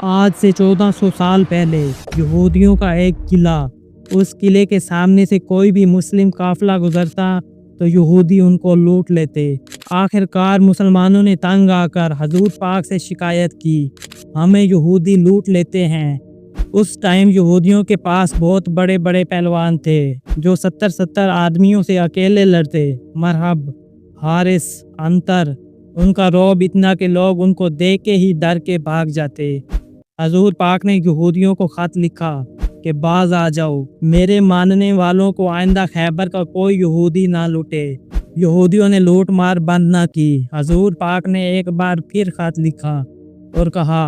आज से 1400 साल पहले यहूदियों का एक किला, उस किले के सामने से कोई भी मुस्लिम काफिला गुजरता तो यहूदी उनको लूट लेते। आखिरकार मुसलमानों ने तंग आकर हजूर पाक से शिकायत की, हमें यहूदी लूट लेते हैं। उस टाइम यहूदियों के पास बहुत बड़े बड़े पहलवान थे जो 70-70 आदमियों से अकेले लड़ते। मरहब, हारिस, अंतर, उनका रौब इतना कि लोग उनको देख के ही डर के भाग जाते। हजूर पाक ने यहूदियों को खत लिखा कि बाज आ जाओ, मेरे मानने वालों को आइंदा खैबर का कोई यहूदी ना लूटे। यहूदियों ने लूट मार बंद ना की। हजूर पाक ने एक बार फिर खत लिखा और कहा,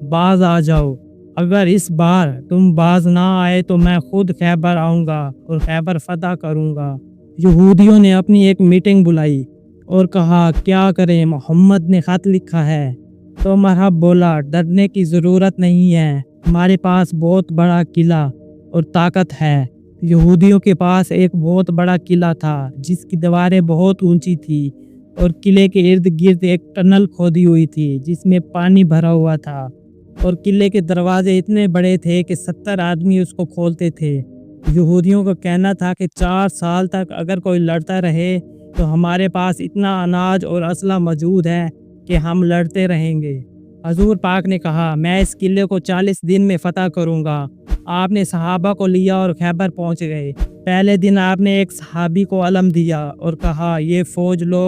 बाज आ जाओ, अगर इस बार तुम बाज ना आए तो मैं खुद खैबर आऊँगा और खैबर फतह करूँगा। यहूदियों ने अपनी एक मीटिंग बुलाई और कहा, क्या करें, मोहम्मद ने खत लिखा है। तो मरहब बोला, डरने की ज़रूरत नहीं है, हमारे पास बहुत बड़ा किला और ताकत है। यहूदियों के पास एक बहुत बड़ा किला था जिसकी दीवारें बहुत ऊंची थी और किले के इर्द गिर्द एक टनल खोदी हुई थी जिसमें पानी भरा हुआ था और किले के दरवाजे इतने बड़े थे कि 70 आदमी उसको खोलते थे। यहूदियों का कहना था कि 4 साल तक अगर कोई लड़ता रहे तो हमारे पास इतना अनाज और असला मौजूद है कि हम लड़ते रहेंगे। हजूर पाक ने कहा, मैं इस किले को 40 दिन में फतह करूंगा। आपने सहाबा को लिया और खैबर पहुंच गए। पहले दिन आपने एक सहाबी को अलम दिया और कहा, ये फौज लो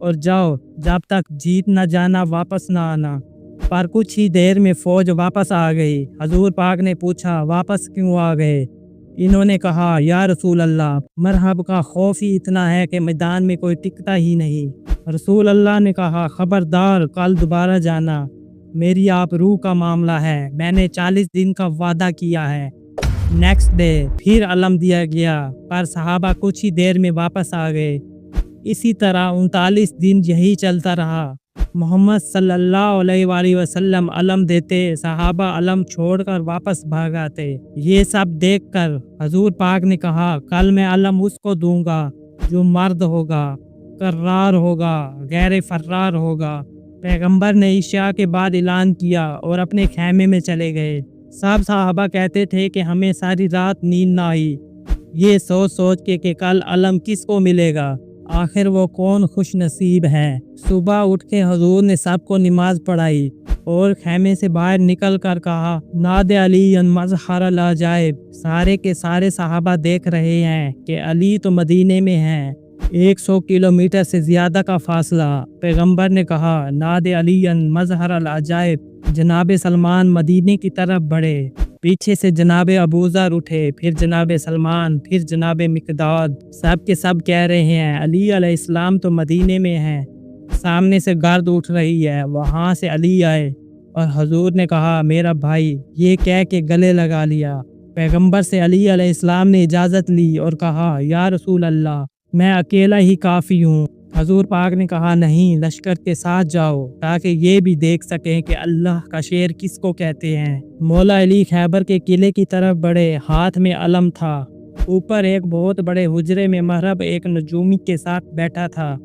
और जाओ, जब तक जीत न जाना वापस न आना। पर कुछ ही देर में फौज वापस आ गई। हजूर पाक ने पूछा, वापस क्यों आ गए? इन्होंने कहा, या रसूल अल्लाह, मरहब का खौफ ही इतना है कि मैदान में कोई टिकता ही नहीं। रसूल अल्लाह ने कहा, खबरदार, कल दोबारा जाना, मेरी आप रूह का मामला है, मैंने 40 दिन का वादा किया है। नेक्स्ट डे फिर अलम दिया गया, पर सहाबा कुछ ही देर में वापस आ गए। इसी तरह 39 दिन यही चलता रहा। मोहम्मद सल्लल्लाहु अलैहि वसल्लम अलम देते, सहाबा अलम छोड़कर वापस भाग आते। ये सब देखकर हजूर पाक ने कहा, कल मैं अलम उसको दूंगा जो मर्द होगा, कर्रार होगा, गैर फर्रार होगा। पैगंबर ने इशा के बाद ऐलान किया और अपने खैमे में चले गए। सब सहाबा कहते थे कि हमें सारी रात नींद ना आई, ये सोच सोच के कि कल अलम किसको मिलेगा, आखिर वो कौन खुश नसीब है। सुबह उठ के हजूर ने सबको नमाज पढ़ाई और खैमे से बाहर निकल कर कहा, नादे अली मज़हर अल-अजाइब। सारे के सारे सहाबा देख रहे हैं कि अली तो मदीने में हैं, 100 किलोमीटर से ज़्यादा का फासला। पैगंबर ने कहा, नादे अली मज़हर अल-अजाइब। जनाब सलमान मदीने की तरफ बढ़े। पीछे से जनाब अबूज़र उठे, फिर जनाब सलमान, फिर जनाब मिक़दाद। सब के सब कह रहे हैं, अली अलैहिस्सलाम तो मदीने में हैं। सामने से गर्द उठ रही है, वहाँ से अली आए और हजूर ने कहा, मेरा भाई, ये कह के गले लगा लिया। पैगंबर से अली अलैहिस्सलाम ने इजाज़त ली और कहा, या रसूल अल्लाह, मैं अकेला ही काफ़ी हूँ। हजूर पाक ने कहा, नहीं, लश्कर के साथ जाओ ताकि ये भी देख सकें कि अल्लाह का शेर किसको कहते हैं। मौला अली खैबर के किले की तरफ बढ़े, हाथ में अलम था। ऊपर एक बहुत बड़े हुजरे में महरब एक नजूमी के साथ बैठा था।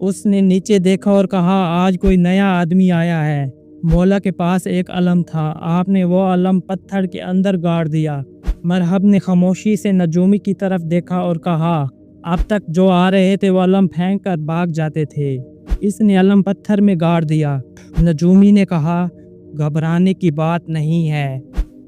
उसने नीचे देखा और कहा, आज कोई नया आदमी आया है। मौला के पास एक अलम था, आपने वो अलम पत्थर के अंदर गाड़ दिया। मरहब ने खामोशी से नजूमी की तरफ देखा और कहा, अब तक जो आ रहे थे वो अलम फेंक कर भाग जाते थे, इसने अलम पत्थर में गाड़ दिया। नजूमी ने कहा, घबराने की बात नहीं है,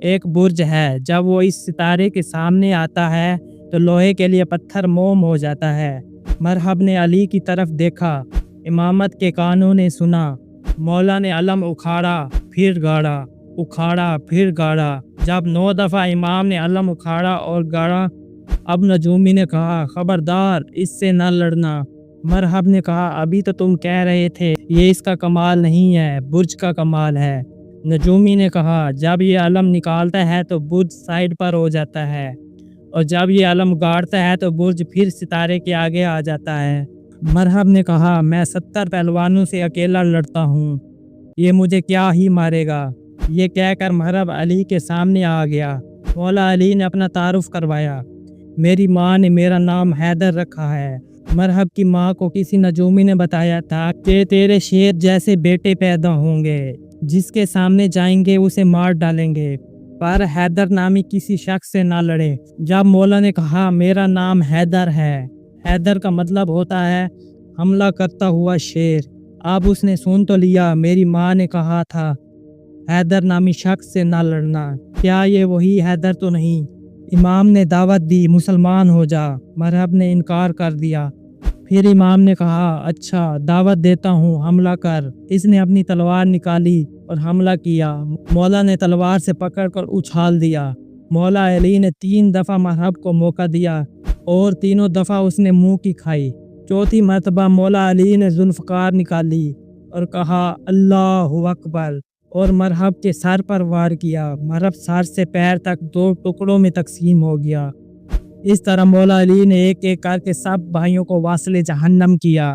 एक बुर्ज है, जब वो इस सितारे के सामने आता है तो लोहे के लिए पत्थर मोम हो जाता है। मरहब ने अली की तरफ देखा, इमामत के कानों ने सुना। मौला ने अलम उखाड़ा, फिर गाड़ा, उखाड़ा, फिर गाड़ा। जब 9 दफ़ा इमाम ने अलम उखाड़ा और गाड़ा, अब नजूमी ने कहा, खबरदार, इससे न लड़ना। मरहब ने कहा, अभी तो तुम कह रहे थे ये इसका कमाल नहीं है, बुर्ज का कमाल है। नजूमी ने कहा, जब ये अलम निकालता है तो बुर्ज साइड पर हो जाता है और जब ये अलम गाड़ता है तो बुर्ज फिर सितारे के आगे आ जाता है। मरहब ने कहा, मैं 70 पहलवानों से अकेला लड़ता हूँ, ये मुझे क्या ही मारेगा। ये कहकर मरहब अली के सामने आ गया। मौला अली ने अपना तारुफ करवाया, मेरी माँ ने मेरा नाम हैदर रखा है। मरहब की माँ को किसी नजूमी ने बताया था कि तेरे शेर जैसे बेटे पैदा होंगे। جس کے سامنے جائیں گے اسے مار ڈالیں گے، پر حیدر نامی کسی شخص سے نہ لڑے۔ جب مولا نے کہا میرا نام حیدر ہے، حیدر کا مطلب ہوتا ہے حملہ کرتا ہوا شیر، اب اس نے سن تو لیا میری ماں نے کہا تھا حیدر نامی شخص سے نہ لڑنا، کیا یہ وہی حیدر تو نہیں؟ امام نے دعوت دی مسلمان ہو جا، مرہب نے انکار کر دیا۔ پھر امام نے کہا اچھا دعوت دیتا ہوں، حملہ کر۔ اس نے اپنی تلوار نکالی اور حملہ کیا، مولا نے تلوار سے پکڑ کر اچھال دیا۔ مولا علی نے 3 دفعہ مرہب کو موقع دیا اور تینوں دفعہ اس نے منہ کی کھائی۔ چوتھی مرتبہ مولا علی نے ذوالفقار نکالی اور کہا اللہ اکبر اور مرہب کے سر پر وار کیا، مرہب سر سے پیر تک 2 ٹکڑوں میں تقسیم ہو گیا۔ اس طرح مولا علی نے ایک ایک کر کے سب بھائیوں کو واصل جہنم کیا۔